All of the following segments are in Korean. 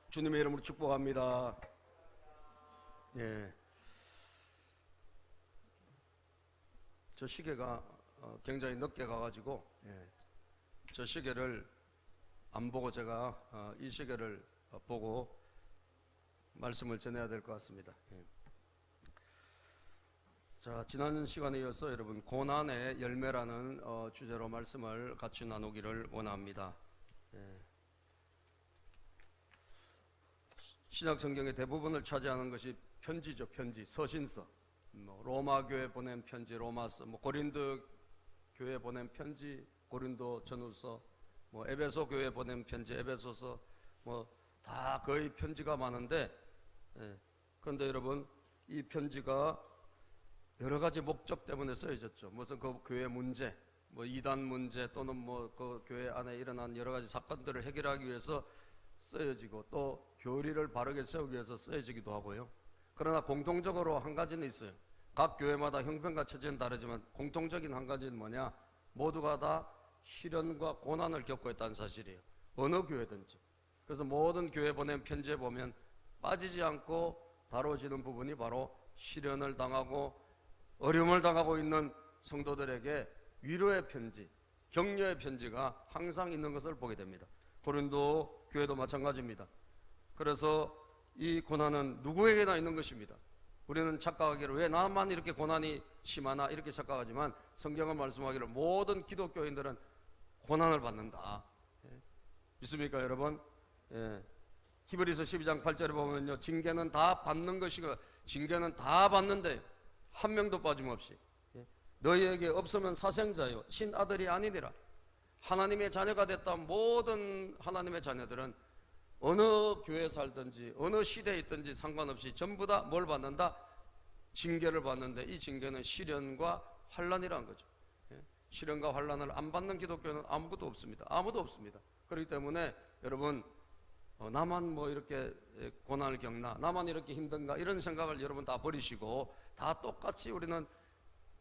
주님의 이름으로 축복합니다. 예. 저 시계가 굉장히 늦게 가가지고 저 시계를 안 보고 제가 이 시계를 보고 말씀을 전해야 될 것 같습니다. 자, 지난 시간에 이어서 여러분 고난의 열매라는 주제로 말씀을 같이 나누기를 원합니다. 신약 성경의 대부분을 차지하는 것이 편지죠. 편지, 서신서. 로마 교회 보낸 편지, 로마서, 고린도 교회 보낸 편지, 고린도 전후서, 에베소 교회 보낸 편지, 에베소서, 다 거의 편지가 많은데, 그런데 여러분 이 편지가 여러 가지 목적 때문에 쓰여졌죠. 무슨 그 교회 문제, 이단 문제 또는 그 교회 안에 일어난 여러 가지 사건들을 해결하기 위해서 쓰여지고 또 교리를 바르게 세우기 위해서 쓰여지기도 하고요. 그러나 공통적으로 한 가지는 있어요. 각 교회마다 형편과 처지는 다르지만 공통적인 한 가지는 뭐냐? 모두가 다 시련과 고난을 겪고 있다는 사실이에요. 어느 교회든지. 그래서 모든 교회 보낸 편지에 보면 빠지지 않고 다뤄지는 부분이 바로 시련을 당하고 어려움을 당하고 있는 성도들에게 위로의 편지, 격려의 편지가 항상 있는 것을 보게 됩니다. 고린도 교회도 마찬가지입니다. 그래서 이 고난은 누구에게나 있는 것입니다. 우리는 착각하기를 왜 나만 이렇게 고난이 심하나 이렇게 착각하지만 성경은 말씀하기를 모든 기독교인들은 고난을 받는다. 믿습니까 여러분? 히브리서 12장 8절에 보면요, 징계는 다 받는 것이고 징계는 다 받는데 한 명도 빠짐없이 너희에게 없으면 사생자요 친아들이 아니니라. 하나님의 자녀가 됐다. 모든 하나님의 자녀들은 어느 교회에 살든지 어느 시대에 있든지 상관없이 전부 다 뭘 받는다? 징계를 받는데 이 징계는 시련과 환난이라는 거죠. 시련과 환난을 안 받는 기독교는 아무것도 없습니다. 아무도 없습니다. 그렇기 때문에 여러분 나만 이렇게 고난을 겪나, 나만 이렇게 힘든가 이런 생각을 여러분 다 버리시고 다 똑같이 우리는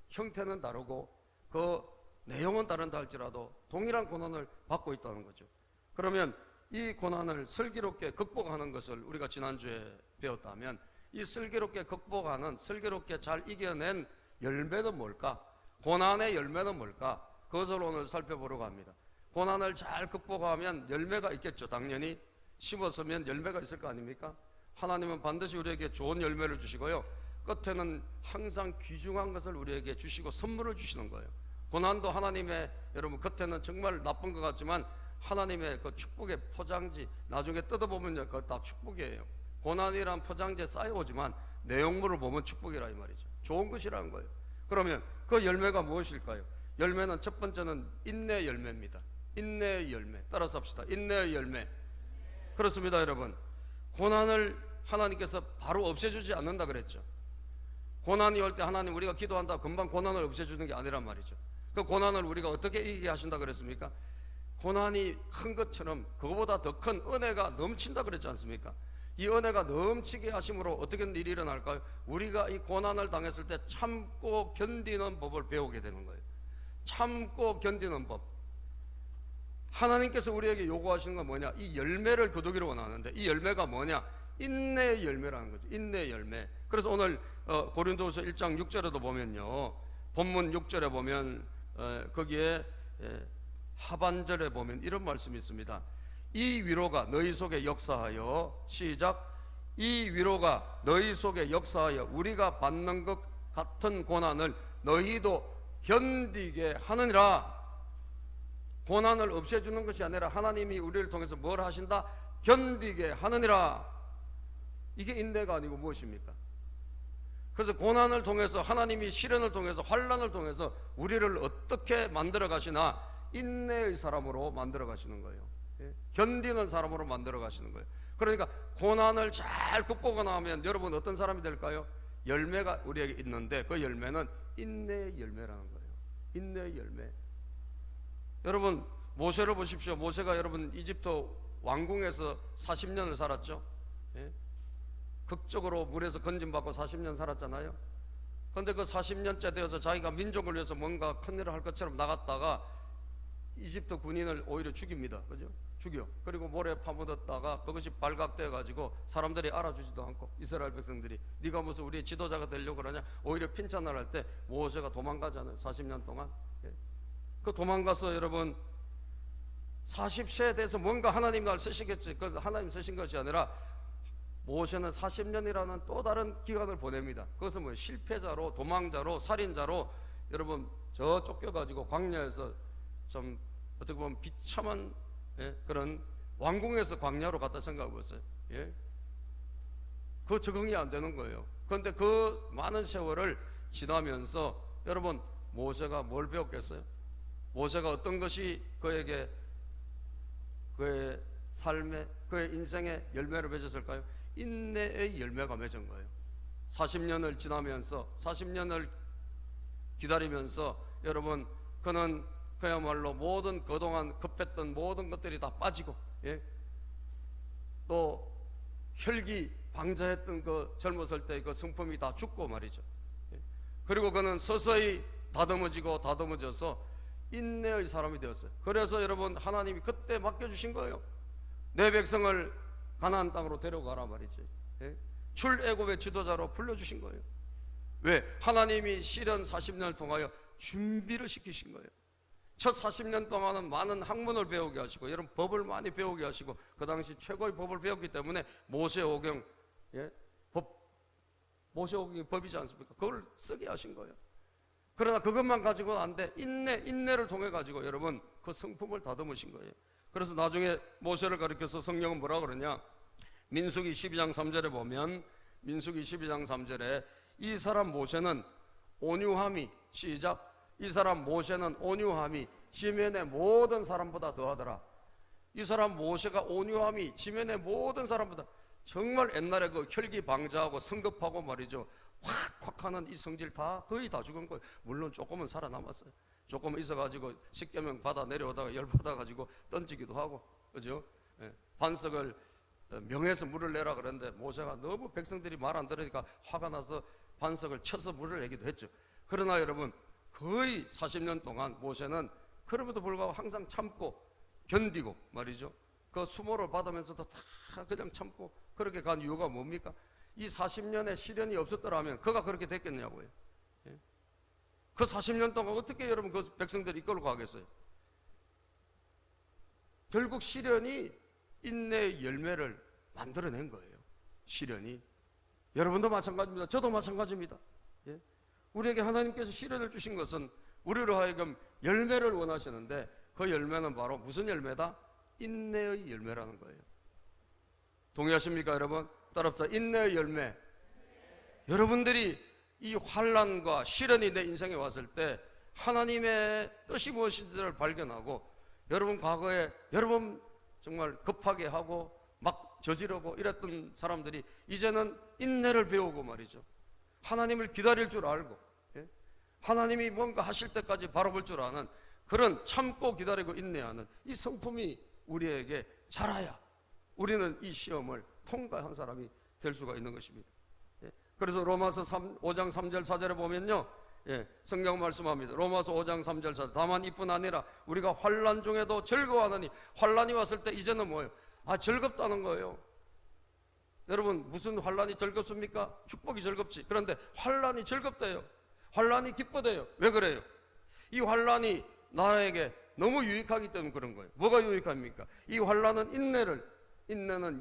형태는 다르고 그 내용은 다른다 할지라도 동일한 고난을 받고 있다는 거죠. 그러면 이 고난을 슬기롭게 극복하는 것을 우리가 지난주에 배웠다면 이 슬기롭게 극복하는, 슬기롭게 잘 이겨낸 열매는 뭘까? 고난의 열매는 뭘까? 그것을 오늘 살펴보려고 합니다. 고난을 잘 극복하면 열매가 있겠죠. 당연히 심었으면 열매가 있을 거 아닙니까? 하나님은 반드시 우리에게 좋은 열매를 주시고요, 끝에는 항상 귀중한 것을 우리에게 주시고 선물을 주시는 거예요. 고난도 하나님의, 여러분 끝에는 정말 나쁜 것 같지만 하나님의 그 축복의 포장지, 나중에 뜯어보면요 그거 다 축복이에요. 고난이란 포장지에 쌓여오지만 내용물을 보면 축복이라 이 말이죠. 좋은 것이라는 거예요. 그러면 그 열매가 무엇일까요? 열매는 첫 번째는 인내의 열매입니다. 인내의 열매. 따라서 합시다. 인내의 열매. 그렇습니다 여러분. 고난을 하나님께서 바로 없애주지 않는다 그랬죠. 고난이 올 때 하나님 우리가 기도한다 금방 고난을 없애주는 게 아니란 말이죠. 그 고난을 우리가 어떻게 이기게 하신다 그랬습니까? 고난이 큰 것처럼 그거보다 더 큰 은혜가 넘친다 그랬지 않습니까? 이 은혜가 넘치게 하심으로 어떻게 일이 일어날까요? 우리가 이 고난을 당했을 때 참고 견디는 법을 배우게 되는 거예요. 참고 견디는 법. 하나님께서 우리에게 요구하시는 건 뭐냐? 이 열매를 거두기를 원하는데 이 열매가 뭐냐? 인내의 열매라는 거죠. 인내의 열매. 그래서 오늘 고린도후서 1장 6절에도 보면요, 본문 6절에 보면 거기에 하반절에 보면 이런 말씀이 있습니다. 이 위로가 너희 속에 역사하여, 시작, 이 위로가 너희 속에 역사하여 우리가 받는 것 같은 고난을 너희도 견디게 하느니라. 고난을 없애주는 것이 아니라 하나님이 우리를 통해서 뭘 하신다? 견디게 하느니라. 이게 인내가 아니고 무엇입니까? 그래서 고난을 통해서, 하나님이 시련을 통해서, 환난을 통해서 우리를 어떻게 만들어 가시나? 인내의 사람으로 만들어 가시는 거예요. 견디는 사람으로 만들어 가시는 거예요. 그러니까 고난을 잘 극복하면 여러분 어떤 사람이 될까요? 열매가 우리에게 있는데 그 열매는 인내의 열매라는 거예요. 인내의 열매. 여러분 모세를 보십시오. 모세가 여러분 이집트 왕궁에서 40년을 살았죠. 극적으로 물에서 건짐받고 40년 살았잖아요. 그런데 그 40년째 되어서 자기가 민족을 위해서 뭔가 큰 일을 할 것처럼 나갔다가 이집트 군인을 오히려 죽입니다. 그죠? 죽여. 그리고 모래 파묻었다가 그것이 발각돼 가지고 사람들이 알아주지도 않고 이스라엘 백성들이 네가 무슨 우리의 지도자가 되려고 그러냐, 오히려 핀찬을 할 때 모세가 도망가잖아요. 40년 동안. 예. 그 도망가서 여러분 40세에 대해서 뭔가 하나님 날 쓰시겠지. 그 하나님 쓰신 것이 아니라 모세는 40년이라는 또 다른 기간을 보냅니다. 그것은 뭐 실패자로, 도망자로, 살인자로 여러분 저 쫓겨가지고 광야에서 좀 어떻게 보면 비참한, 예, 그런 왕궁에서 광야로 갔다 생각해 보세요. 예? 그 적응이 안 되는 거예요. 그런데 그 많은 세월을 지나면서 여러분 모세가 뭘 배웠겠어요? 모세가 어떤 것이 그에게 그의 삶에, 그의 인생의 열매를 맺었을까요? 인내의 열매가 맺은 거예요. 40년을 지나면서, 40년을 기다리면서 여러분 그는 그야말로 모든 그동안 급했던 모든 것들이 다 빠지고, 예? 또 혈기 방자했던 그 젊었을 때 그 성품이 다 죽고 말이죠. 예? 그리고 그는 서서히 다듬어져서 인내의 사람이 되었어요. 그래서 여러분 하나님이 그때 맡겨주신 거예요. 내 백성을 가나안 땅으로 데려가라 말이지. 예? 출애굽의 지도자로 불러주신 거예요. 왜? 하나님이 시련 40년을 통하여 준비를 시키신 거예요. 첫 40년 동안은 많은 학문을 배우게 하시고 여러분 법을 많이 배우게 하시고 그 당시 최고의 법을 배웠기 때문에 모세오경, 예? 모세오경이 법이지 않습니까? 그걸 쓰게 하신 거예요. 그러나 그것만 가지고는 안 돼. 인내를 통해 가지고 여러분 그 성품을 다듬으신 거예요. 그래서 나중에 모세를 가리켜서 성경은 뭐라 그러냐, 민수기 12장 3절에 보면, 민수기 12장 3절에 이 사람 모세는 온유함이, 시작, 이 사람 모세는 온유함이 지면의 모든 사람보다 더하더라. 이 사람 모세가 온유함이 지면의 모든 사람보다, 정말 옛날에 그 혈기 방자하고 성급하고 말이죠, 확확 하는 이 성질 다 거의 다 죽은 거예요. 물론 조금은 살아남았어요. 조금 있어가지고 십계명 받아 내려오다가 열받아가지고 던지기도 하고, 그죠? 예. 반석을 명해서 물을 내라 그랬는데 모세가 너무 백성들이 말 안 들으니까 화가 나서 반석을 쳐서 물을 내기도 했죠. 그러나 여러분 거의 40년 동안 모세는 그럼에도 불구하고 항상 참고 견디고 말이죠, 그 수모를 받으면서도 다 그냥 참고 그렇게 간 이유가 뭡니까? 이 40년의 시련이 없었더라면 그가 그렇게 됐겠냐고요. 예? 그 40년 동안 어떻게 여러분 그 백성들이 이끌고 가겠어요? 결국 시련이 인내의 열매를 만들어낸 거예요. 시련이. 여러분도 마찬가지입니다. 저도 마찬가지입니다. 예? 우리에게 하나님께서 시련을 주신 것은 우리로 하여금 열매를 원하시는데 그 열매는 바로 무슨 열매다? 인내의 열매라는 거예요. 동의하십니까 여러분? 따라합시다. 인내의 열매. 여러분들이 이 환난과 시련이 내 인생에 왔을 때 하나님의 뜻이 무엇인지를 발견하고, 여러분 과거에 여러분 정말 급하게 하고 막 저지르고 이랬던 사람들이 이제는 인내를 배우고 말이죠, 하나님을 기다릴 줄 알고, 예? 하나님이 뭔가 하실 때까지 바라볼 줄 아는 그런 참고 기다리고 인내하는 이 성품이 우리에게 자라야 우리는 이 시험을 통과한 사람이 될 수가 있는 것입니다. 예? 그래서 로마서 5장 3절 4절에 보면요, 예, 성경 말씀합니다. 로마서 5장 3절 4절, 다만 이뿐 아니라 우리가 환난 중에도 즐거워하느니. 환난이 왔을 때 이제는 뭐예요? 즐겁다는 거예요. 여러분 무슨 환난이 즐겁습니까? 축복이 즐겁지. 그런데 환난이 즐겁대요. 환난이 기쁘대요. 왜 그래요? 이 환난이 나에게 너무 유익하기 때문에 그런 거예요. 뭐가 유익합니까? 이 환난은 인내는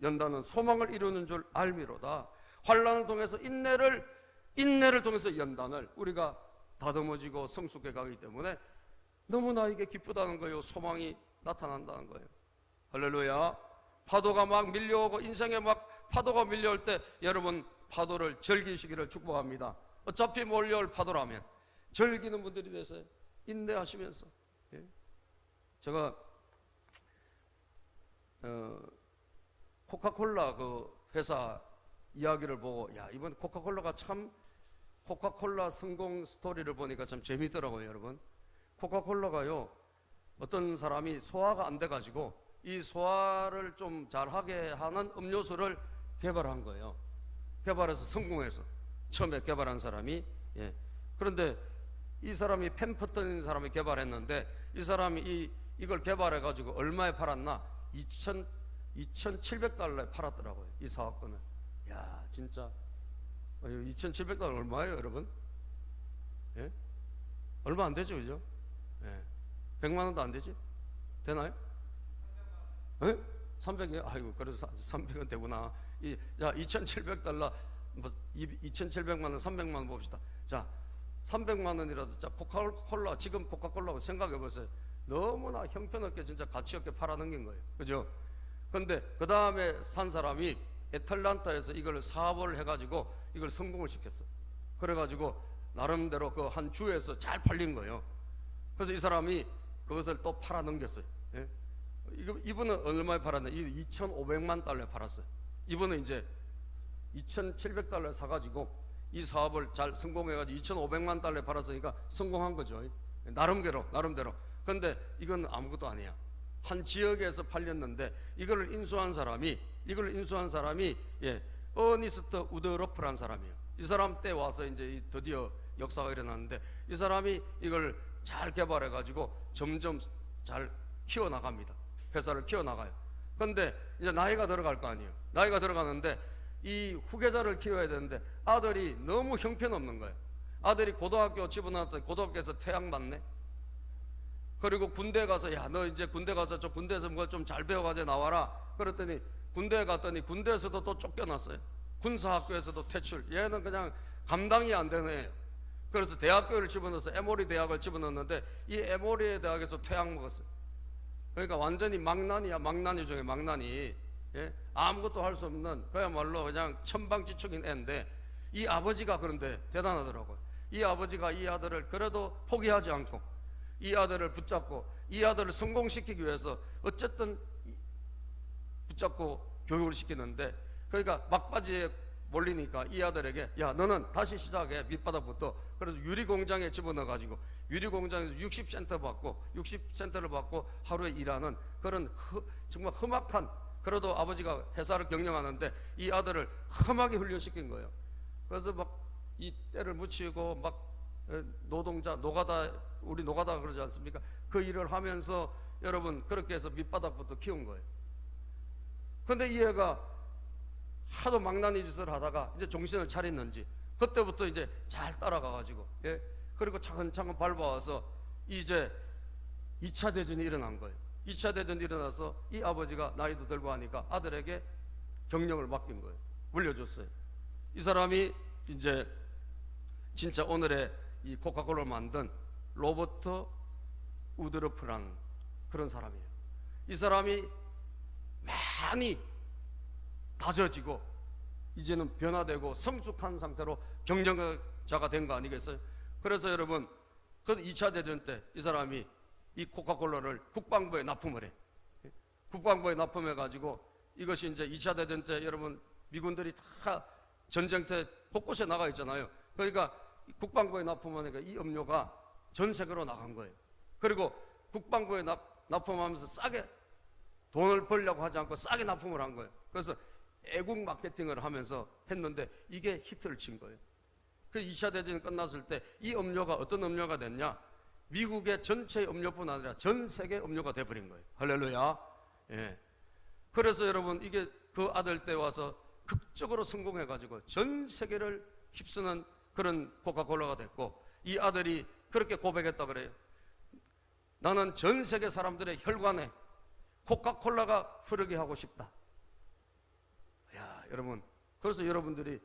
연단은 소망을 이루는 줄 알미로다. 환난을 통해서 인내를 통해서 연단을 우리가 다듬어지고 성숙해 가기 때문에 너무 나에게 기쁘다는 거예요. 소망이 나타난다는 거예요. 할렐루야. 파도가 막 밀려오고 인생에 막 파도가 밀려올 때 여러분 파도를 즐기시기를 축복합니다. 어차피 몰려올 파도라면 즐기는 분들이 되세요. 인내하시면서. 예? 제가 코카콜라 그 회사 이야기를 보고, 야, 이번 코카콜라가 참, 코카콜라 성공 스토리를 보니까 참 재밌더라고요. 여러분, 코카콜라가요, 어떤 사람이 소화가 안 돼가지고 이 소화를 좀 잘하게 하는 음료수를 개발한 거예요. 개발해서 성공해서 처음에 개발한 사람이. 예. 그런데 이 사람이 펜퍼턴이라는 사람이 개발했는데 이 사람이 이걸 개발해가지고 얼마에 팔았나? 2,700달러에 팔았더라고요. 이 사업권을. 야, 진짜 2,700달러 얼마예요, 여러분? 예? 얼마 안 되죠, 그죠? 예. 100만 원도 안 되지? 되나요? 예? 300이 아이고, 그래서 300원 되구나. 자, 2,700달러, 뭐 2,700만 원, 300만 원 봅시다. 자, 300만 원이라도, 자, 코카콜라, 지금 코카콜라고 생각해 보세요. 너무나 형편없게 진짜 가치 없게 팔아넘긴 거예요. 그죠? 근데 그 다음에 산 사람이 애틀란타에서 이걸 사업을 해가지고 이걸 성공을 시켰어. 그래가지고 나름대로 그 한 주에서 잘 팔린 거예요. 그래서 이 사람이 그것을 또 팔아넘겼어요. 예? 이분은 얼마에 팔았나? 2,500만 달러에 팔았어요. 이분은 이제 2,700달러에 사가지고 이 사업을 잘 성공해가지고 2,500만 달러에 팔았으니까 성공한 거죠. 나름대로. 근데 이건 아무것도 아니야. 한 지역에서 팔렸는데 이걸 인수한 사람이 예, 어니스트 우드러프라는 사람이에요. 이 사람 때 와서 이제 드디어 역사가 일어났는데 이 사람이 이걸 잘 개발해가지고 점점 잘 키워나갑니다. 회사를 키워나가요. 근데 이제 나이가 들어갈 거 아니에요. 나이가 들어가는데 이 후계자를 키워야 되는데 아들이 너무 형편없는 거예요. 아들이 고등학교 집어넣었더니 고등학교에서 퇴학맞네. 그리고 군대 가서 야, 너 이제 군대 가서 저 군대에서 뭐 좀 잘 배워가지고 나와라. 그랬더니 군대에 갔더니 군대에서도 또 쫓겨났어요. 군사학교에서도 퇴출. 얘는 그냥 감당이 안 되는 애예요. 그래서 대학교를 집어넣어서 에모리 대학을 집어넣었는데 이 에모리 대학에서 퇴학 먹었어요. 그러니까 완전히 망나니야. 망나니 중에 망나니. 예? 아무것도 할 수 없는 그야말로 그냥 천방지축인 애인데 이 아버지가 그런데 대단하더라고요. 이 아버지가 이 아들을 그래도 포기하지 않고 이 아들을 붙잡고 이 아들을 성공시키기 위해서 어쨌든 붙잡고 교육을 시키는데 그러니까 막바지에 몰리니까 이 아들에게 야, 너는 다시 시작해. 밑바닥부터. 그래서 유리공장에 집어넣어가지고 유리공장에서 60센트를 받고 하루에 일하는 그런 정말 험악한, 그래도 아버지가 회사를 경영하는데 이 아들을 험하게 훈련시킨 거예요. 그래서 막 이 때를 묻히고 막 노동자, 노가다, 우리 노가다 그러지 않습니까? 그 일을 하면서 여러분 그렇게 해서 밑바닥부터 키운 거예요. 근데 이 애가 하도 망나니 짓을 하다가 이제 정신을 차렸는지 그때부터 이제 잘 따라가가지고, 예? 그리고 차근차근 밟아와서 이제 2차 대전이 일어난 거예요. 2차 대전이 일어나서 이 아버지가 나이도 들고 하니까 아들에게 경영을 맡긴 거예요. 물려줬어요. 이 사람이 이제 진짜 오늘의 이 코카콜라를 만든 로버트 우드러프라는 그런 사람이에요. 이 사람이 많이 다져지고 이제는 변화되고 성숙한 상태로 경영자가 된 거 아니겠어요? 그래서 여러분 그 2차 대전 때 이 사람이 이 코카콜라를 국방부에 납품을 해. 국방부에 납품해가지고 이것이 이제 2차 대전 때 여러분 미군들이 다 전쟁 때 곳곳에 나가 있잖아요. 그러니까 국방부에 납품하니까 이 음료가 전 세계로 나간 거예요. 그리고 국방부에 납품하면서 싸게 돈을 벌려고 하지 않고 싸게 납품을 한 거예요. 그래서 애국 마케팅을 하면서 했는데 이게 히트를 친 거예요. 그 2차 대전이 끝났을 때 이 음료가 어떤 음료가 됐냐? 미국의 전체 음료뿐 아니라 전 세계 음료가 돼버린 거예요. 할렐루야. 예. 그래서 여러분 이게 그 아들 때 와서 극적으로 성공해가지고 전 세계를 휩쓰는 그런 코카콜라가 됐고, 이 아들이 그렇게 고백했다 그래요. 나는 전 세계 사람들의 혈관에 코카콜라가 흐르게 하고 싶다. 야, 여러분, 그래서 여러분들이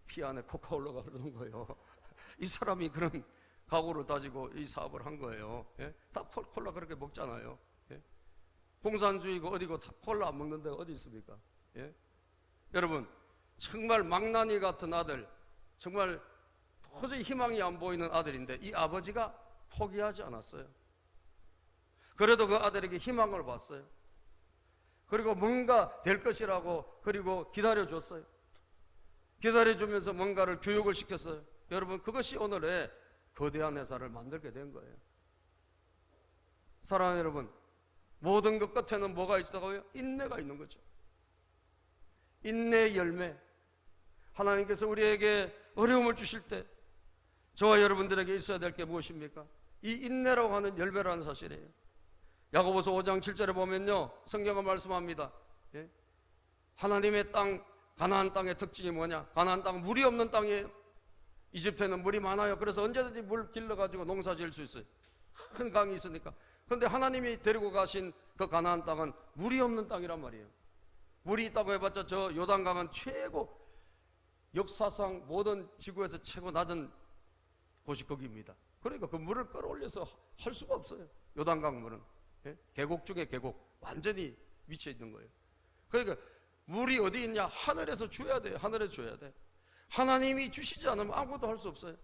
피 안에 코카콜라가 흐르는 거예요. 이 사람이 그런 각오를 다지고 이 사업을 한 거예요. 예? 다 콜라 그렇게 먹잖아요. 예? 공산주의고 어디고 다 콜라 안 먹는 데가 어디 있습니까? 예? 여러분, 정말 망나니 같은 아들, 정말 도저히 희망이 안 보이는 아들인데 이 아버지가 포기하지 않았어요. 그래도 그 아들에게 희망을 봤어요. 그리고 뭔가 될 것이라고 그리고 기다려줬어요. 기다려주면서 뭔가를 교육을 시켰어요. 여러분, 그것이 오늘의 거대한 회사를 만들게 된 거예요. 사랑하는 여러분, 모든 것 끝에는 뭐가 있다고요? 인내가 있는 거죠. 인내의 열매. 하나님께서 우리에게 어려움을 주실 때 저와 여러분들에게 있어야 될 게 무엇입니까? 이 인내라고 하는 열매라는 사실이에요. 야고보서 5장 7절에 보면요, 성경은 말씀합니다. 예? 하나님의 땅, 가나안 땅의 특징이 뭐냐? 가나안 땅은 물이 없는 땅이에요. 이집트에는 물이 많아요. 그래서 언제든지 물 길러가지고 농사 지을 수 있어요. 큰 강이 있으니까. 그런데 하나님이 데리고 가신 그 가나안 땅은 물이 없는 땅이란 말이에요. 물이 있다고 해봤자 저 요단강은 최고, 역사상 모든 지구에서 최고 낮은 곳이 거기입니다. 그러니까 그 물을 끌어올려서 할 수가 없어요. 요단강 물은. 예? 계곡 중에 계곡, 완전히 미쳐 있는 거예요. 그러니까 물이 어디 있냐? 하늘에서 줘야 돼요. 하늘에서 줘야 돼. 하나님이 주시지 않으면 아무것도 할 수 없어요.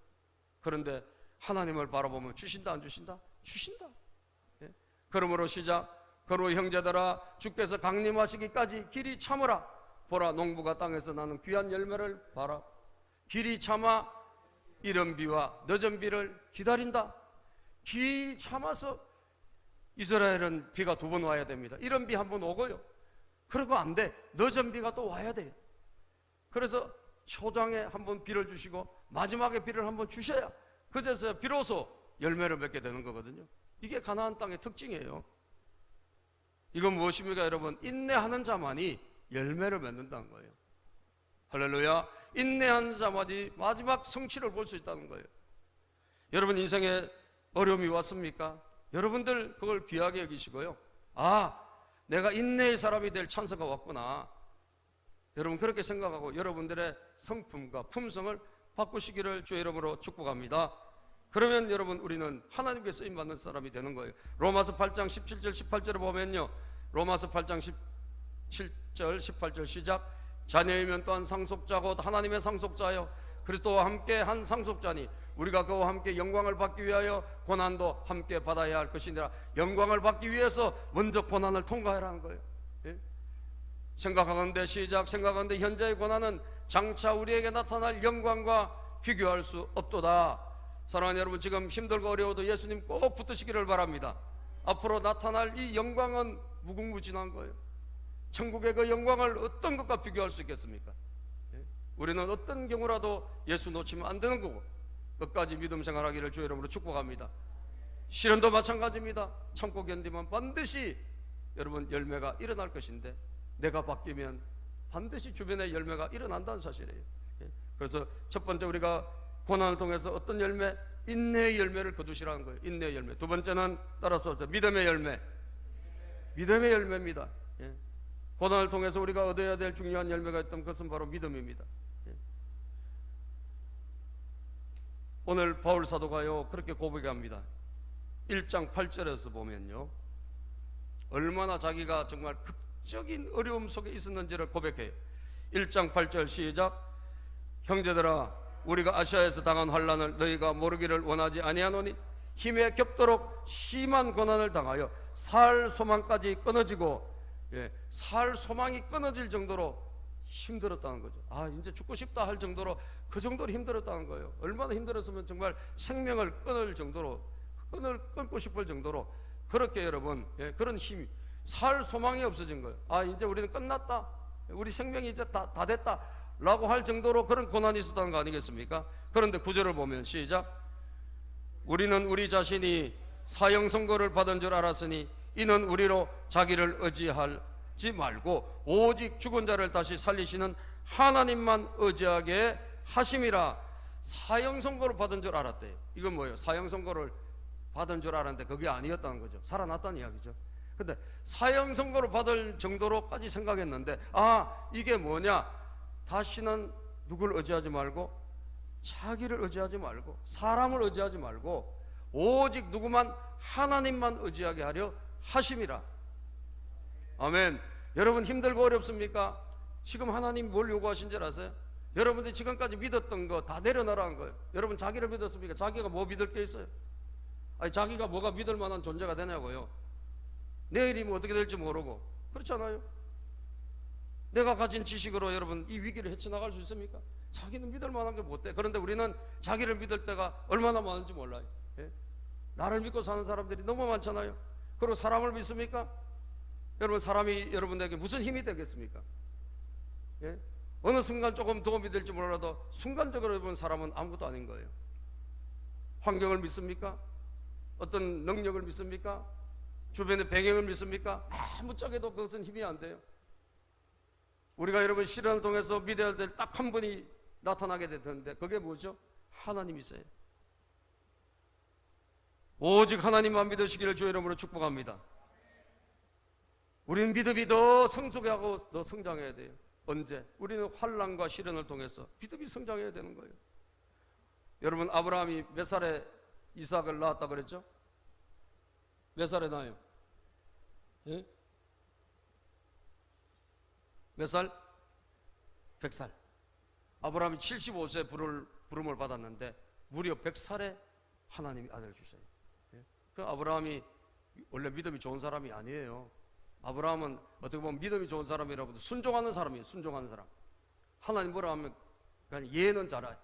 그런데 하나님을 바라보면 주신다 안 주신다? 주신다. 예? 그러므로 시작. 그러므로 형제들아, 주께서 강림하시기까지 길이 참으라. 보라, 농부가 땅에서 나는 귀한 열매를 봐라. 길이 참아 이른 비와 늦은 비를 기다린다. 길이 참아서 이스라엘은 비가 2번 와야 됩니다. 이른 비 1번 오고요. 그러고 안 돼. 늦은 비가 또 와야 돼요. 그래서 초장에 1번 비를 주시고 마지막에 비를 1번 주셔야 그제서 비로소 열매를 맺게 되는 거거든요. 이게 가나안 땅의 특징이에요. 이건 무엇입니까, 여러분? 인내하는 자만이 열매를 맺는다는 거예요. 할렐루야. 인내하는 자만이 마지막 성취를 볼 수 있다는 거예요. 여러분 인생에 어려움이 왔습니까? 여러분들 그걸 귀하게 여기시고요. 아, 내가 인내의 사람이 될 찬스가 왔구나. 여러분 그렇게 생각하고 여러분들의 성품과 품성을 바꾸시기를 주의 이름으로 축복합니다. 그러면 여러분 우리는 하나님께 쓰임받는 사람이 되는 거예요. 로마서 8장 17절 18절을 보면요, 로마서 8장 17절 18절 시작. 자녀이면 또한 상속자 곧 하나님의 상속자요 그리스도와 함께 한 상속자니 우리가 그와 함께 영광을 받기 위하여 고난도 함께 받아야 할 것이니라. 영광을 받기 위해서 먼저 고난을 통과하라는 거예요. 예? 생각하건대 시작. 생각하건대 현재의 고난은 장차 우리에게 나타날 영광과 비교할 수 없도다. 사랑하는 여러분, 지금 힘들고 어려워도 예수님 꼭 붙으시기를 바랍니다. 앞으로 나타날 이 영광은 무궁무진한 거예요. 천국의 그 영광을 어떤 것과 비교할 수 있겠습니까? 예? 우리는 어떤 경우라도 예수 놓치면 안 되는 거고 끝까지 믿음 생활하기를 주의 이름으로 축복합니다. 시련도 마찬가지입니다. 참고 견디면 반드시 여러분 열매가 일어날 것인데 내가 바뀌면 반드시 주변에 열매가 일어난다는 사실이에요. 예? 그래서 첫 번째 우리가 고난을 통해서 어떤 열매? 인내의 열매를 거두시라는 거예요. 인내의 열매. 두 번째는 따라서 믿음의 열매. 믿음의 열매입니다. 예? 고난을 통해서 우리가 얻어야 될 중요한 열매가 있다면 그것은 바로 믿음입니다. 예? 오늘 바울 사도가요 그렇게 고백합니다. 1장 8절에서 보면요 얼마나 자기가 정말 극적인 어려움 속에 있었는지를 고백해요. 1장 8절 시작. 형제들아, 우리가 아시아에서 당한 환난을 너희가 모르기를 원하지 아니하노니 힘에 겹도록 심한 고난을 당하여 살 소망까지 끊어지고, 예, 살 소망이 끊어질 정도로 힘들었다는 거죠. 아, 이제 죽고 싶다 할 정도로 그 정도로 힘들었다는 거예요. 얼마나 힘들었으면 정말 생명을 끊을 정도로, 끊고 싶을 정도로 그렇게 여러분, 예, 그런 힘이, 살 소망이 없어진 거예요. 아, 이제 우리는 끝났다, 우리 생명이 이제 다 됐다 라고 할 정도로 그런 고난이 있었다는 거 아니겠습니까? 그런데 구절을 보면 시작. 우리는 우리 자신이 사형 선고를 받은 줄 알았으니 이는 우리로 자기를 의지하지 말고 오직 죽은 자를 다시 살리시는 하나님만 의지하게 하심이라. 사형 선고를 받은 줄 알았대요. 이건 뭐예요? 사형 선고를 받은 줄 알았는데 그게 아니었다는 거죠. 살아났다는 이야기죠. 근데 사형 선고를 받을 정도로까지 생각했는데, 아, 이게 뭐냐? 다시는 누굴 의지하지 말고 자기를 의지하지 말고 사람을 의지하지 말고 오직 누구만? 하나님만 의지하게 하려 하심이라. 아멘. 여러분 힘들고 어렵습니까? 지금 하나님 뭘 요구하신 줄 아세요? 여러분들이 지금까지 믿었던 거 다 내려놓으라는 거예요. 여러분 자기를 믿었습니까? 자기가 뭐 믿을 게 있어요? 아니, 자기가 뭐가 믿을 만한 존재가 되냐고요. 내일이 뭐 어떻게 될지 모르고. 그렇잖아요. 내가 가진 지식으로 여러분 이 위기를 헤쳐나갈 수 있습니까? 자기는 믿을 만한 게 못 돼. 그런데 우리는 자기를 믿을 때가 얼마나 많은지 몰라요. 예? 나를 믿고 사는 사람들이 너무 많잖아요. 그리고 사람을 믿습니까? 여러분 사람이 여러분에게 무슨 힘이 되겠습니까? 예? 어느 순간 조금 도움이 될지 몰라도 순간적으로 본 사람은 아무것도 아닌 거예요. 환경을 믿습니까? 어떤 능력을 믿습니까? 주변의 배경을 믿습니까? 아무짝에도 그것은 힘이 안 돼요. 우리가 여러분 시련을 통해서 믿어야 될 딱 한 분이 나타나게 되는데 그게 뭐죠? 하나님이세요. 오직 하나님만 믿으시기를 주의 이름으로 축복합니다. 우리는 믿음이 더 성숙하고 더 성장해야 돼요. 언제? 우리는 환난과 시련을 통해서 믿음이 성장해야 되는 거예요. 여러분 아브라함이 몇 살에 이삭을 낳았다 그랬죠? 몇 살에 낳아요? 예? 몇 살? 100살. 아브라함이 75세에 부름을 받았는데 무려 100살에 하나님이 아들을 주셔요. 예? 그 아브라함이 원래 믿음이 좋은 사람이 아니에요. 아브라함은 어떻게 보면 믿음이 좋은 사람이라고도 순종하는 사람이에요. 순종하는 사람. 하나님 뭐라 하면 그냥 이해는 잘해요.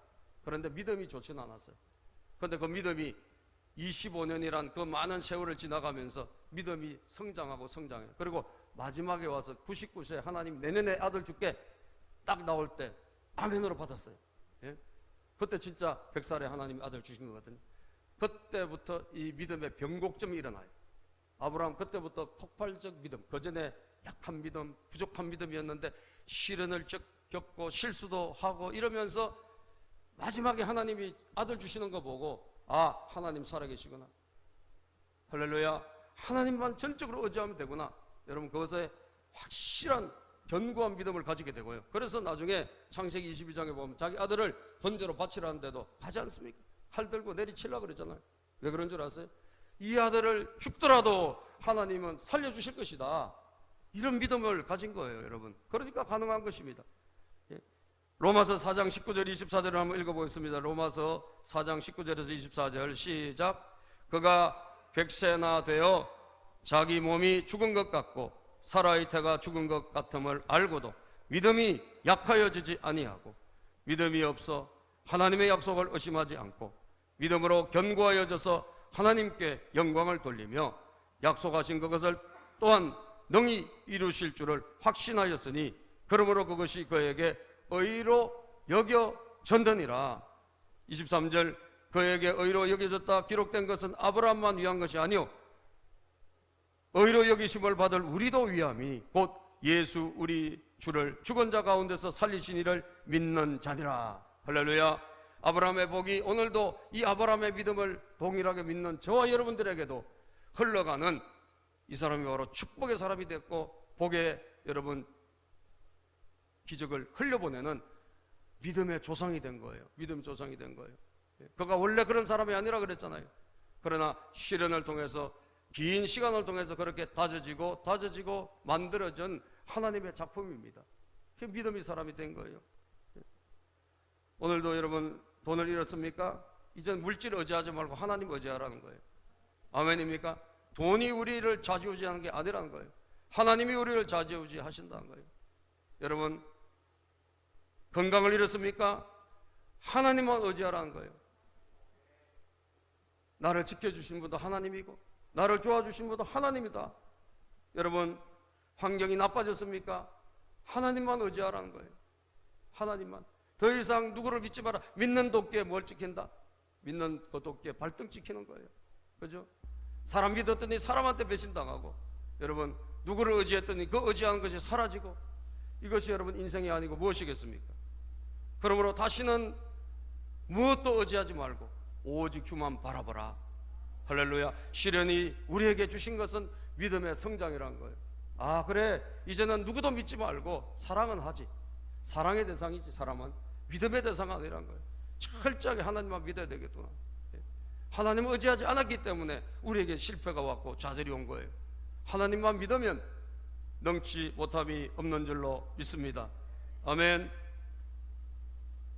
그런데 믿음이 좋지는 않았어요. 그런데 그 믿음이 25년이란 그 많은 세월을 지나가면서 믿음이 성장하고 성장해요. 그리고 마지막에 와서 99세에 하나님 내년에 아들 줄게 딱 나올 때 아멘으로 받았어요. 예? 그때 진짜 100살에 하나님이 아들 주신 거거든요. 그때부터 이 믿음의 변곡점이 일어나요. 아브라함 그때부터 폭발적 믿음, 그전에 약한 믿음, 부족한 믿음이었는데 시련을 겪고 실수도 하고 이러면서 마지막에 하나님이 아들 주시는 거 보고 아, 하나님 살아계시구나. 할렐루야. 하나님만 전적으로 의지하면 되구나. 여러분 그것에 확실한 견고한 믿음을 가지게 되고요. 그래서 나중에 창세기 22장에 보면 자기 아들을 번제로 바치라는데도 가지 않습니까? 칼 들고 내리치려고 그러잖아요. 왜 그런 줄 아세요? 이 아들을 죽더라도 하나님은 살려주실 것이다. 이런 믿음을 가진 거예요, 여러분. 그러니까 가능한 것입니다. 예. 로마서 4장 19절 24절을 한번 읽어보겠습니다. 로마서 4장 19절에서 24절 시작. 그가 100세나 되어 자기 몸이 죽은 것 같고 사라의 태가 죽은 것 같음을 알고도 믿음이 약하여지지 아니하고 믿음이 없어 하나님의 약속을 의심하지 않고 믿음으로 견고하여져서 하나님께 영광을 돌리며 약속하신 그것을 또한 능히 이루실 줄을 확신하였으니 그러므로 그것이 그에게 의로 여겨졌느니라. 23절 그에게 의로 여겨졌다 기록된 것은 아브라함만 위한 것이 아니요 의로 여기심을 받을 우리도 위함이 곧 예수 우리 주를 죽은 자 가운데서 살리신 이를 믿는 자니라. 할렐루야. 아브라함의 복이 오늘도 이 아브라함의 믿음을 동일하게 믿는 저와 여러분들에게도 흘러가는 이 사람이 바로 축복의 사람이 됐고 복의 여러분 기적을 흘려보내는 믿음의 조상이 된 거예요. 믿음 조상이 된 거예요. 그가 원래 그런 사람이 아니라 그랬잖아요. 그러나 시련을 통해서 긴 시간을 통해서 그렇게 다져지고 만들어진 하나님의 작품입니다. 그 믿음의 사람이 된 거예요. 오늘도 여러분 돈을 잃었습니까? 이젠 물질 의지하지 말고 하나님 의지하라는 거예요. 아멘입니까? 돈이 우리를 좌지우지하는 게 아니라는 거예요. 하나님이 우리를 좌지우지 하신다는 거예요. 여러분 건강을 잃었습니까? 하나님만 의지하라는 거예요. 나를 지켜주신 분도 하나님이고 나를 도와주신 분도 하나님이다. 여러분 환경이 나빠졌습니까? 하나님만 의지하라는 거예요. 하나님만. 더 이상 누구를 믿지 마라. 믿는 도끼에 뭘 찍힌다? 믿는 그 도끼에 발등 찍히는 거예요. 그죠? 사람 믿었더니 사람한테 배신당하고 여러분 누구를 의지했더니 그 의지하는 것이 사라지고 이것이 여러분 인생이 아니고 무엇이겠습니까? 그러므로 다시는 무엇도 의지하지 말고 오직 주만 바라보라. 할렐루야. 시련이 우리에게 주신 것은 믿음의 성장이라는 거예요. 아 그래 이제는 누구도 믿지 말고 사랑은 하지. 사랑의 대상이지. 사람은 믿음의 대상이 아니라는 거예요. 철저하게 하나님만 믿어야 되겠구나. 하나님을 의지하지 않았기 때문에 우리에게 실패가 왔고 좌절이 온 거예요. 하나님만 믿으면 능치 못함이 없는 줄로 믿습니다. 아멘.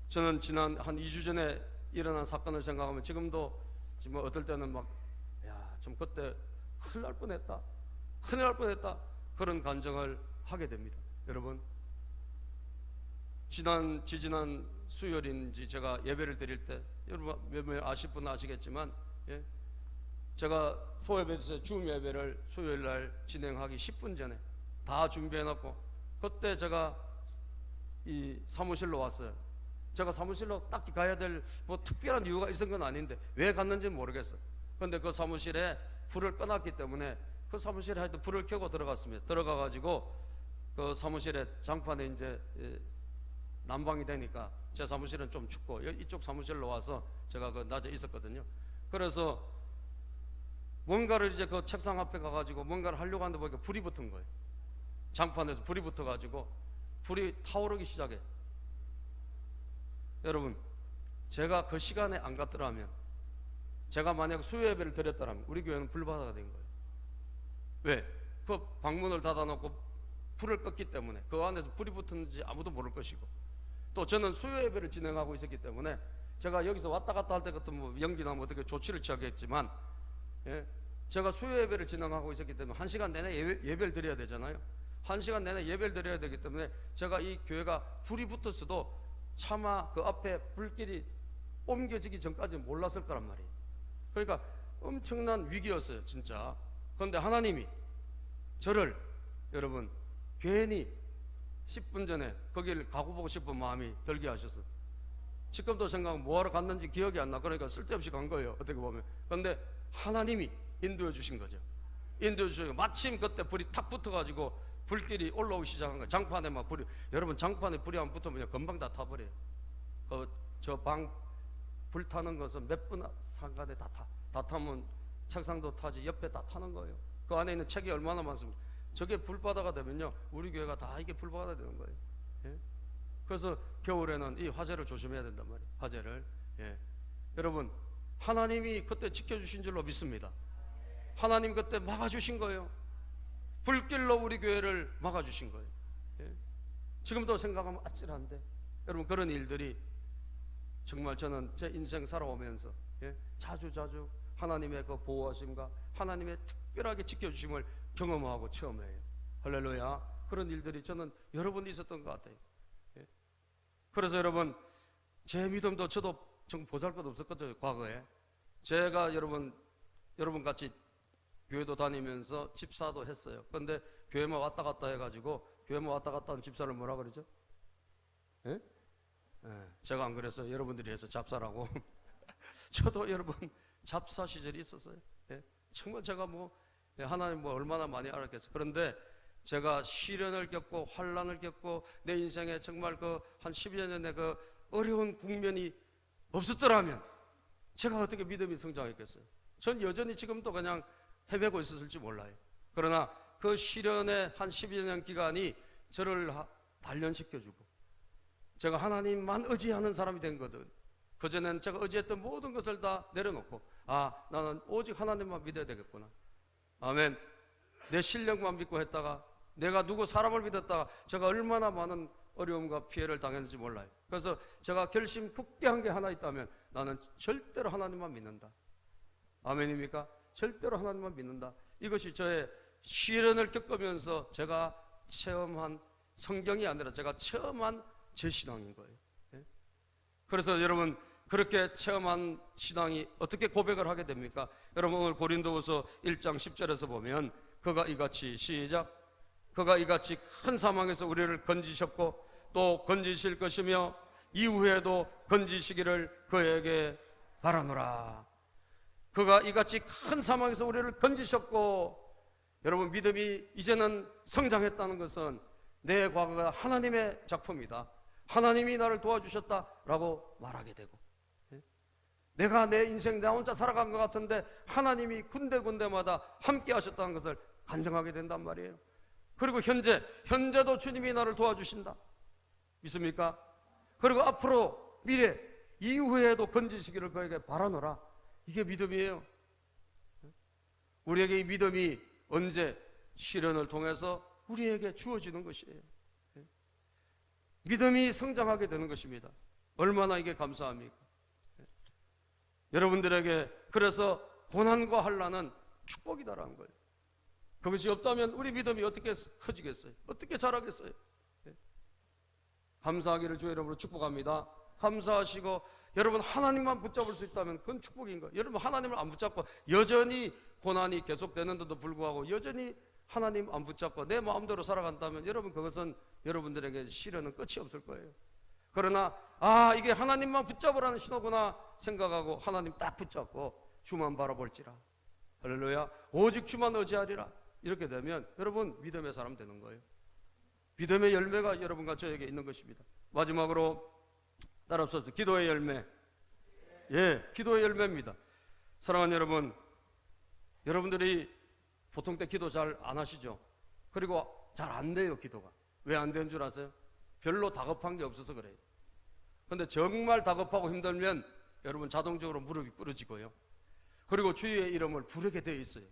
저는 지난 한 2주 전에 일어난 사건을 생각하면 지금도 지금 어떨 때는 좀 그때 큰일 날 뻔했다 그런 간증을 하게 됩니다. 여러분 지지난 수요일인지 제가 예배를 드릴 때 여러분 몇몇 아실 분은 아시겠지만 제가 소예배에서 줌 예배를 수요일날 진행하기 10분 전에 다 준비해놓고 그때 제가 이 사무실로 왔어요. 제가 사무실로 딱히 가야 될 뭐 특별한 이유가 있은 건 아닌데 왜 갔는지는 모르겠어요. 그런데 그 사무실에 불을 꺼놨기 때문에 그 사무실에 하여튼 불을 켜고 들어갔습니다. 들어가가지고 그 사무실에 장판에 이제 난방이 되니까 제 사무실은 좀 춥고 이쪽 사무실로 와서 제가 그 낮에 있었거든요. 그래서 뭔가를 이제 그 책상 앞에 가가지고 뭔가를 하려고 하는데 보니까 불이 붙은 거예요. 장판에서 불이 붙어가지고 불이 타오르기 시작해. 여러분, 제가 그 시간에 안 갔더라면, 제가 만약 수요 예배를 드렸더라면 우리 교회는 불바다가 된 거예요. 왜? 그 방문을 닫아놓고 불을 껐기 때문에 그 안에서 불이 붙었는지 아무도 모를 것이고, 또 저는 수요 예배를 진행하고 있었기 때문에 제가 여기서 왔다 갔다 할 때 같은 뭐 연기나 뭐 어떻게 조치를 취하겠지만, 예, 제가 수요 예배를 진행하고 있었기 때문에 1시간 내내 예배를 드려야 되잖아요. 1시간 내내 예배를 드려야 되기 때문에 제가 이 교회가 불이 붙었어도 차마 그 앞에 불길이 옮겨지기 전까지는 몰랐을 거란 말이에요. 그러니까 엄청난 위기였어요, 진짜. 그런데 하나님이 저를, 여러분, 괜히 10분 전에 거기를 가고 보고 싶은 마음이 들게 하셨어요. 지금도 생각하면 뭐하러 갔는지 기억이 안 나. 그러니까 쓸데없이 간 거예요, 어떻게 보면. 그런데 하나님이 인도해 주신 거죠. 인도해 주시고 마침 그때 불이 탁 붙어가지고 불길이 올라오기 시작한 거예요. 장판에 막 불이, 여러분 장판에 불이 안 붙으면 금방 다 타버려요. 저 방 불 타는 것은 몇 분 상간에 다 타면 책상도 타지 옆에 다 타는 거예요. 그 안에 있는 책이 얼마나 많습니까? 저게 불바다가 되면요, 우리 교회가 다 이게 불바다가 되는 거예요. 예? 그래서 겨울에는 이 화재를 조심해야 된단 말이에요. 화재를. 예. 여러분, 하나님이 그때 지켜주신 줄로 믿습니다. 하나님 그때 막아주신 거예요. 불길로 우리 교회를 막아주신 거예요. 예. 지금도 생각하면 아찔한데, 여러분, 그런 일들이 정말 저는 제 인생 살아오면서, 예, 자주 하나님의 그 보호하심과 하나님의 특별하게 지켜주심을 경험하고 체험해요. 할렐루야. 그런 일들이 저는 여러 번 있었던 것 같아요. 예. 그래서 여러분, 제 믿음도 저도 정 보잘것 없었거든요, 과거에. 제가 여러분 같이 교회도 다니면서 집사도 했어요. 그런데 교회만 왔다 갔다 해가지고, 교회만 왔다 갔다 하는 집사를 뭐라 그러죠? 예? 예, 제가 안 그랬어요. 여러분들이 해서 잡사라고. 저도 여러분 잡사 시절이 있었어요. 예? 정말 제가 하나님 얼마나 많이 알았겠어요. 그런데 제가 시련을 겪고 환난을 겪고 내 인생에 정말 한 10여 년의 그 어려운 국면이 없었더라면 제가 어떻게 믿음이 성장했겠어요? 전 여전히 지금도 그냥 헤매고 있었을지 몰라요. 그러나 그 시련의 한 10여 년 기간이 저를 단련시켜주고 제가 하나님만 의지하는 사람이 된 거든. 그전엔 제가 의지했던 모든 것을 다 내려놓고, 나는 오직 하나님만 믿어야 되겠구나. 아멘. 내 실력만 믿고 했다가, 내가 누구 사람을 믿었다가 제가 얼마나 많은 어려움과 피해를 당했는지 몰라요. 그래서 제가 결심 굳게 한 게 하나 있다면, 나는 절대로 하나님만 믿는다. 아멘입니까? 절대로 하나님만 믿는다. 이것이 저의 시련을 겪으면서 제가 체험한, 성경이 아니라 제가 체험한 제 신앙인 거예요. 예? 그래서 여러분, 그렇게 체험한 신앙이 어떻게 고백을 하게 됩니까? 여러분, 오늘 고린도후서 1장 10절에서 보면, 그가 이같이, 시작, 그가 이같이 큰 사망에서 우리를 건지셨고 또 건지실 것이며 이후에도 건지시기를 그에게 바라노라. 그가 이같이 큰 사망에서 우리를 건지셨고, 여러분, 믿음이 이제는 성장했다는 것은 내 과거가 하나님의 작품이다, 하나님이 나를 도와주셨다라고 말하게 되고, 내가 내 인생 나 혼자 살아간 것 같은데 하나님이 군데군데마다 함께 하셨다는 것을 간증하게 된단 말이에요. 그리고 현재도 주님이 나를 도와주신다. 믿습니까? 그리고 앞으로 미래 이후에도 건지시기를 그에게 바라노라. 이게 믿음이에요. 우리에게 이 믿음이 언제? 시련을 통해서 우리에게 주어지는 것이에요. 믿음이 성장하게 되는 것입니다. 얼마나 이게 감사합니까? 여러분들에게 그래서 고난과 환난은 축복이다라는 거예요. 그것이 없다면 우리 믿음이 어떻게 커지겠어요? 어떻게 자라겠어요? 감사하기를 주의 이름으로 축복합니다. 감사하시고, 여러분 하나님만 붙잡을 수 있다면 그건 축복인 거예요. 여러분 하나님을 안 붙잡고 여전히 고난이 계속되는데도 불구하고 여전히 하나님 안 붙잡고 내 마음대로 살아간다면 여러분, 그것은 여러분들에게 시련은 끝이 없을 거예요. 그러나 이게 하나님만 붙잡으라는 신호구나 생각하고 하나님 딱 붙잡고 주만 바라볼지라. 할렐루야. 오직 주만 의지하리라. 이렇게 되면 여러분 믿음의 사람 되는 거예요. 믿음의 열매가 여러분과 저에게 있는 것입니다. 마지막으로 따라서 기도의 열매. 기도의 열매입니다. 사랑하는 여러분, 여러분들이 보통 때 기도 잘 안 하시죠? 그리고 잘 안 돼요. 기도가 왜 안 되는 줄 아세요? 별로 다급한 게 없어서 그래요. 근데 정말 다급하고 힘들면 여러분 자동적으로 무릎이 꿇어지고요, 그리고 주의 이름을 부르게 되어 있어요.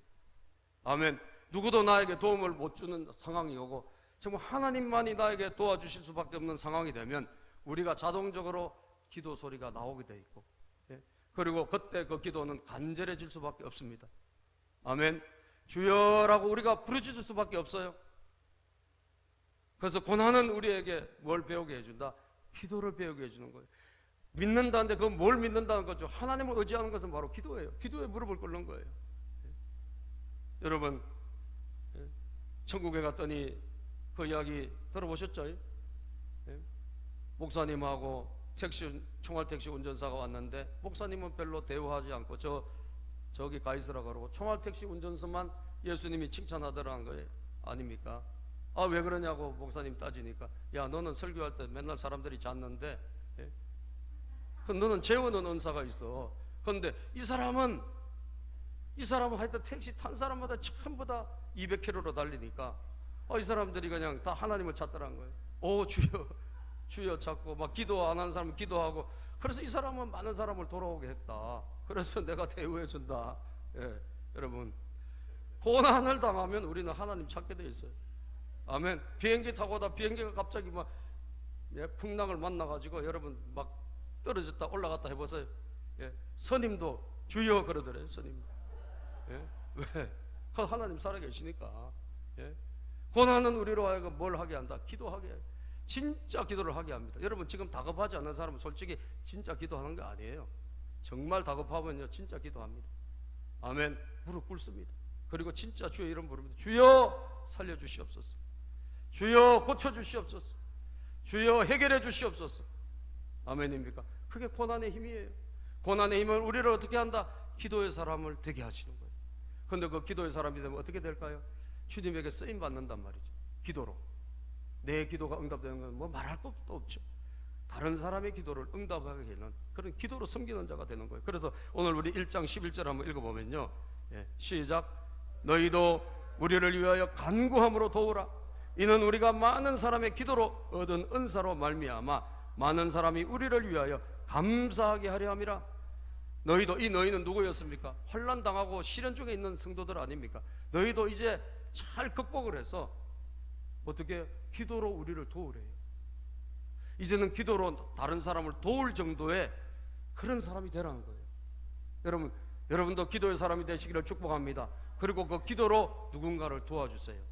아멘. 누구도 나에게 도움을 못 주는 상황이 오고 정말 하나님만이 나에게 도와주실 수밖에 없는 상황이 되면 우리가 자동적으로 기도 소리가 나오게 되어 있고, 그리고 그때 그 기도는 간절해질 수밖에 없습니다. 아멘. 주여라고 우리가 부르짖을 수밖에 없어요. 그래서 고난은 우리에게 뭘 배우게 해준다? 기도를 배우게 해주는 거예요. 믿는다는데 그건 뭘 믿는다는 거죠? 하나님을 의지하는 것은 바로 기도예요. 기도에 무릎을 꿇는 거예요. 여러분, 천국에 갔더니 그 이야기 들어보셨죠? 목사님하고 총알택시 운전사가 왔는데 목사님은 별로 대우하지 않고 저기 가 있으라 그러고 총알택시 운전사만 예수님이 칭찬하더라는 거예요. 아닙니까? 왜 그러냐고 목사님 따지니까, 야, 너는 설교할 때 맨날 사람들이 잤는데 너는 재우는 은사가 있어. 그런데 이 사람은 하여튼 택시 탄 사람마다 전부 다 200km로 달리니까 이 사람들이 그냥 다 하나님을 찾더라는 거예요. 주여 찾고 막 기도 안 하는 사람은 기도하고, 그래서 이 사람은 많은 사람을 돌아오게 했다. 그래서 내가 대우해 준다. 여러분, 고난을 당하면 우리는 하나님 찾게 돼 있어요. 아멘. 비행기 타고 다 비행기가 갑자기 막 풍랑을 만나가지고 여러분 막 떨어졌다 올라갔다 해보세요. 스님도 주여 그러더래요. 스님. 왜? 하나님 살아계시니까. 고난은 우리로 하여금 뭘 하게 한다? 기도하게 해요. 진짜 기도를 하게 합니다. 여러분, 지금 다급하지 않는 사람은 솔직히 진짜 기도하는 거 아니에요. 정말 다급하면요 진짜 기도합니다. 아멘. 무릎 꿇습니다. 그리고 진짜 주의 이름 부릅니다. 주여 살려주시옵소서. 주여 고쳐주시옵소서. 주여 해결해 주시옵소서. 아멘입니까? 그게 고난의 힘이에요. 고난의 힘은 우리를 어떻게 한다? 기도의 사람을 되게 하시는 거예요. 그런데 그 기도의 사람이 되면 어떻게 될까요? 주님에게 쓰임 받는단 말이죠. 기도로. 내 기도가 응답되는 건 뭐 말할 것도 없죠. 다른 사람의 기도를 응답하게 되는 그런 기도로 섬기는 자가 되는 거예요. 그래서 오늘 우리 1장 11절 한번 읽어보면요, 시작. 너희도 우리를 위하여 간구함으로 도우라. 이는 우리가 많은 사람의 기도로 얻은 은사로 말미암아 많은 사람이 우리를 위하여 감사하게 하려 함이라. 너희도, 이 너희는 누구였습니까? 환난 당하고 시련 중에 있는 성도들 아닙니까? 너희도 이제 잘 극복을 해서 어떻게 기도로 우리를 도우래요. 이제는 기도로 다른 사람을 도울 정도의 그런 사람이 되라는 거예요. 여러분도 기도의 사람이 되시기를 축복합니다. 그리고 그 기도로 누군가를 도와주세요.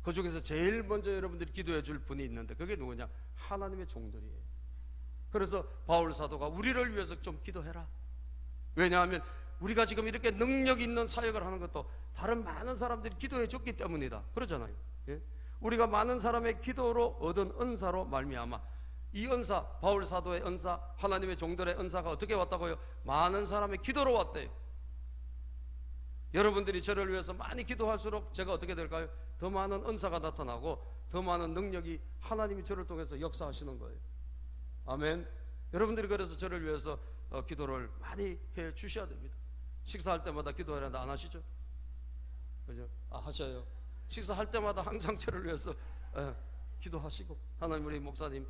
그 중에서 제일 먼저 여러분들이 기도해 줄 분이 있는데 그게 누구냐? 하나님의 종들이에요. 그래서 바울 사도가 우리를 위해서 좀 기도해라. 왜냐하면 우리가 지금 이렇게 능력 있는 사역을 하는 것도 다른 많은 사람들이 기도해 줬기 때문이다. 그러잖아요. 우리가 많은 사람의 기도로 얻은 은사로 말미암아, 이 은사, 바울 사도의 은사, 하나님의 종들의 은사가 어떻게 왔다고요? 많은 사람의 기도로 왔대요. 여러분들이 저를 위해서 많이 기도할수록 제가 어떻게 될까요? 더 많은 은사가 나타나고 더 많은 능력이 하나님이 저를 통해서 역사하시는 거예요. 아멘. 여러분들이 그래서 저를 위해서 기도를 많이 해 주셔야 됩니다. 식사할 때마다 기도하는데 안 하시죠? 그죠? 하셔요. 식사할 때마다 항상 저를 위해서 기도하시고, 하나님 우리 목사님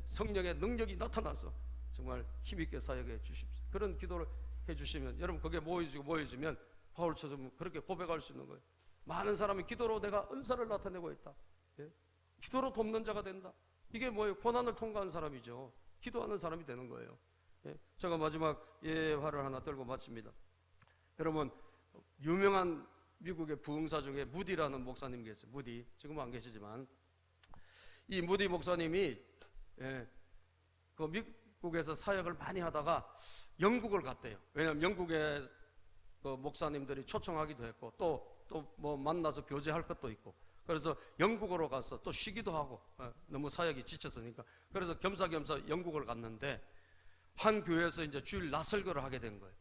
성령의 능력이 나타나서 정말 힘있게 사역해 주십시오. 그런 기도를 해 주시면 여러분 그게 모여지면 바울처럼 그렇게 고백할 수 있는 거예요. 많은 사람이 기도로 내가 은사를 나타내고 있다. 기도로 돕는 자가 된다. 이게 뭐예요? 고난을 통과한 사람이죠. 기도하는 사람이 되는 거예요. 제가 마지막 예화를 하나 들고 마칩니다. 여러분, 유명한 미국의 부흥사 중에 무디라는 목사님 계세요. 무디, 지금은 안 계시지만 이 무디 목사님이 그 미국에서 사역을 많이 하다가 영국을 갔대요. 왜냐하면 영국에 그 목사님들이 초청하기도 했고 또 뭐 만나서 교제할 것도 있고, 그래서 영국으로 가서 또 쉬기도 하고 너무 사역이 지쳤으니까. 그래서 겸사겸사 영국을 갔는데 한 교회에서 이제 주일 낮 설교를 하게 된 거예요.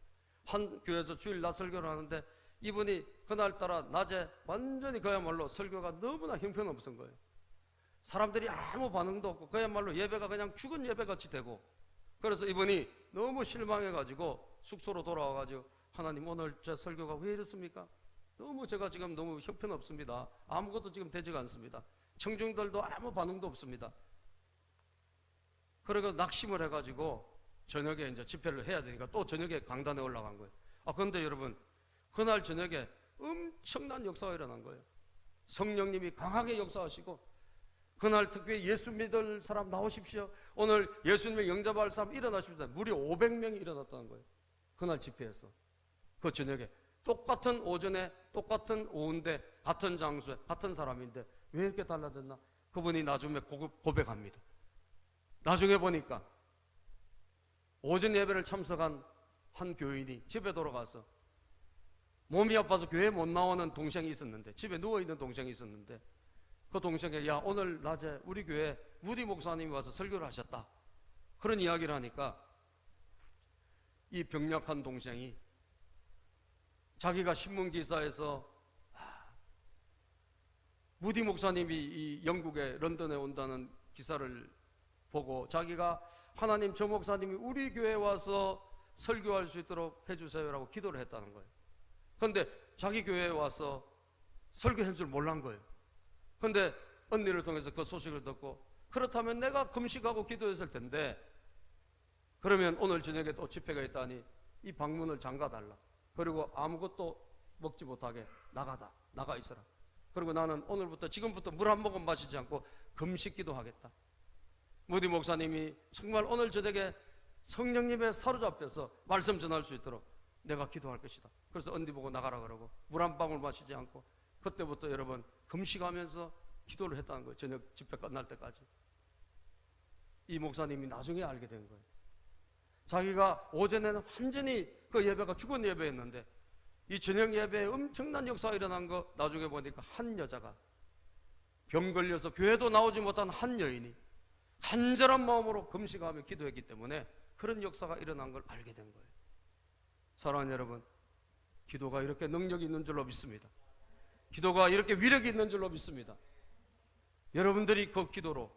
한 교회에서 주일 낮 설교를 하는데 이분이 그날따라 낮에 완전히 그야말로 설교가 너무나 형편없은 거예요. 사람들이 아무 반응도 없고 그야말로 예배가 그냥 죽은 예배같이 되고, 그래서 이분이 너무 실망해가지고 숙소로 돌아와가지고 하나님 오늘 제 설교가 왜 이렇습니까? 너무 제가 지금 너무 형편없습니다. 아무것도 지금 되지가 않습니다. 청중들도 아무 반응도 없습니다. 그리고 낙심을 해가지고 저녁에 이제 집회를 해야 되니까 또 저녁에 강단에 올라간 거예요. 그런데 여러분, 그날 저녁에 엄청난 역사가 일어난 거예요. 성령님이 강하게 역사하시고, 그날 특별히 예수 믿을 사람 나오십시오. 오늘 예수님을 영접할 사람 일어나십시오. 무려 500명이 일어났다는 거예요. 그날 집회에서. 그 저녁에 똑같은 오전에 똑같은 오후인데 같은 장소에 같은 사람인데 왜 이렇게 달라졌나? 그분이 나중에 고백합니다. 나중에 보니까 오전 예배를 참석한 한 교인이 집에 돌아가서 몸이 아파서 교회 못 나오는 동생이 있었는데, 집에 누워있는 동생이 있었는데, 그 동생에게 야 오늘 낮에 우리 교회 무디 목사님이 와서 설교를 하셨다, 그런 이야기를 하니까 이 병약한 동생이 자기가 신문기사에서 무디 목사님이 이 영국에 런던에 온다는 기사를 보고 자기가 하나님 저 목사님이 우리 교회에 와서 설교할 수 있도록 해주세요라고 기도를 했다는 거예요. 그런데 자기 교회에 와서 설교할 줄 몰란 거예요. 그런데 언니를 통해서 그 소식을 듣고, 그렇다면 내가 금식하고 기도했을 텐데 그러면 오늘 저녁에 또 집회가 있다니 이 방문을 잠가달라. 그리고 아무것도 먹지 못하게 나가 있어라. 그리고 나는 오늘부터 지금부터 물 한 모금 마시지 않고 금식 기도하겠다. 무디 목사님이 정말 오늘 저녁에 성령님에 사로잡혀서 말씀 전할 수 있도록 내가 기도할 것이다. 그래서 언니 보고 나가라 그러고 물 한 방울 마시지 않고 그때부터 여러분 금식하면서 기도를 했다는 거예요. 저녁 집회 끝날 때까지. 이 목사님이 나중에 알게 된 거예요. 자기가 오전에는 완전히 그 예배가 죽은 예배였는데 이 저녁 예배에 엄청난 역사가 일어난 거 나중에 보니까 한 여자가 병 걸려서 교회도 나오지 못한 한 여인이 간절한 마음으로 금식하며 기도했기 때문에 그런 역사가 일어난 걸 알게 된 거예요. 사랑하는 여러분, 기도가 이렇게 능력이 있는 줄로 믿습니다. 기도가 이렇게 위력이 있는 줄로 믿습니다. 여러분들이 그 기도로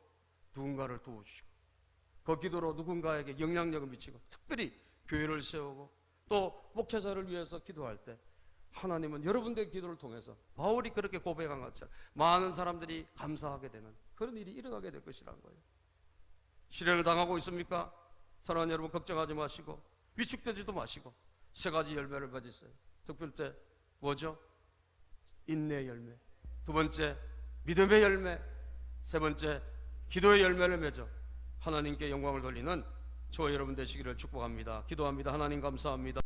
누군가를 도우시고 그 기도로 누군가에게 영향력을 미치고 특별히 교회를 세우고 또 목회자를 위해서 기도할 때 하나님은 여러분들의 기도를 통해서 바울이 그렇게 고백한 것처럼 많은 사람들이 감사하게 되는 그런 일이 일어나게 될 것이라는 거예요. 실현을 당하고 있습니까? 사랑하는 여러분, 걱정하지 마시고 위축되지도 마시고 세 가지 열매를 가지세요. 특별 때 뭐죠? 인내의 열매. 두 번째 믿음의 열매. 세 번째 기도의 열매를 맺어 하나님께 영광을 돌리는 저와 여러분 되시기를 축복합니다. 기도합니다. 하나님 감사합니다.